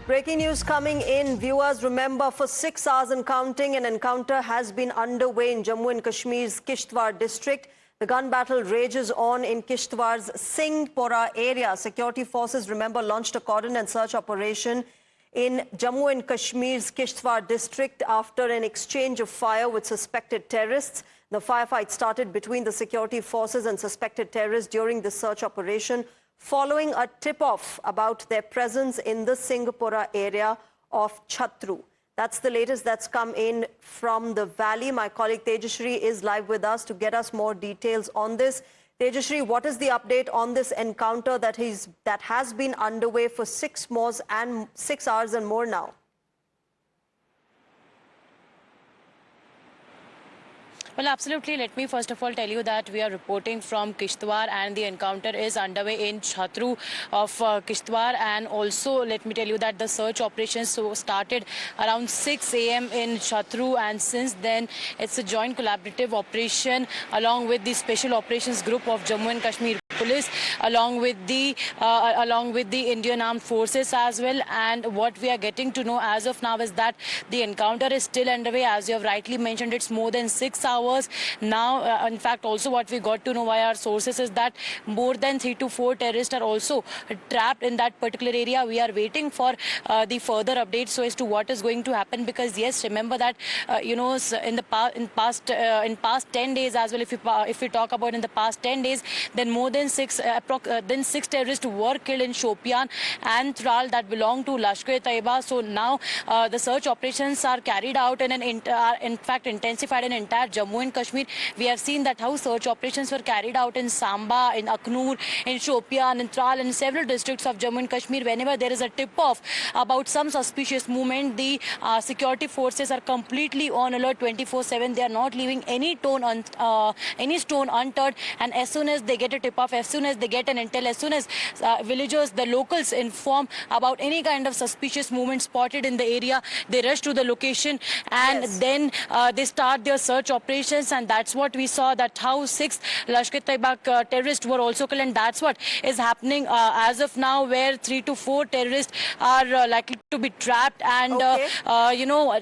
Breaking news coming in. Viewers, remember, for 6 hours and counting, an encounter has been underway in Jammu and Kashmir's Kishtwar district. The gun battle rages on in Kishtwar's Singhpora area. Security forces, remember, launched a cordon and search operation in Jammu and Kashmir's Kishtwar district after an exchange of fire with suspected terrorists. The firefight started between the security forces and suspected terrorists during the search operation, following a tip-off about their presence in the Singhpora area of Chhatru. That's the latest that's come in from the valley. My colleague Tejashree is live with us to get us more details on this. Tejashree, what is the update on this encounter that has been underway for 6 hours and more now? Well, absolutely. Let me first of all tell you that we are reporting from Kishtwar and the encounter is underway in Chhatru of Kishtwar. And also, let me tell you that the search operations started around 6 a.m. in Chhatru, and since then it's a joint collaborative operation along with the Special Operations Group of Jammu and Kashmir Police, along with the Indian Armed Forces as well. And what we are getting to know as of now is that the encounter is still underway. As you have rightly mentioned, it's more than 6 hours now. In fact, also what we got to know via our sources is that more than 3 to 4 terrorists are also trapped in that particular area. We are waiting for the further updates so as to what is going to happen, because yes, remember that in past 10 days as well, if we talk about in the past 10 days, then more than 6 terrorists were killed in Shopian and Tral that belong to Lashkar-e-Taiba. So now the search operations are carried out and in fact intensified in entire Jammu and Kashmir. We have seen that how search operations were carried out in Samba, in Aknoor, in Shopian, in Tral, and several districts of Jammu and Kashmir. Whenever there is a tip-off about some suspicious movement, the security forces are completely on alert 24/7. They are not leaving any stone unturned. And as soon as they get a tip-off, as soon as they get an intel, as soon as villagers, the locals inform about any kind of suspicious movement spotted in the area, they rush to the location and then they start their search operations. And that's what we saw, that how 6 Lashkar-e-Taiba terrorists were also killed, and that's what is happening as of now, where 3 to 4 terrorists are likely to be trapped. And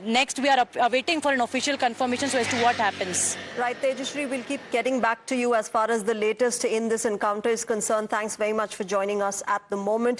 next we are waiting for an official confirmation so as to what happens. Right, Tejashree, we'll keep getting back to you as far as the latest in this encounter is concerned. Thanks very much for joining us at the moment.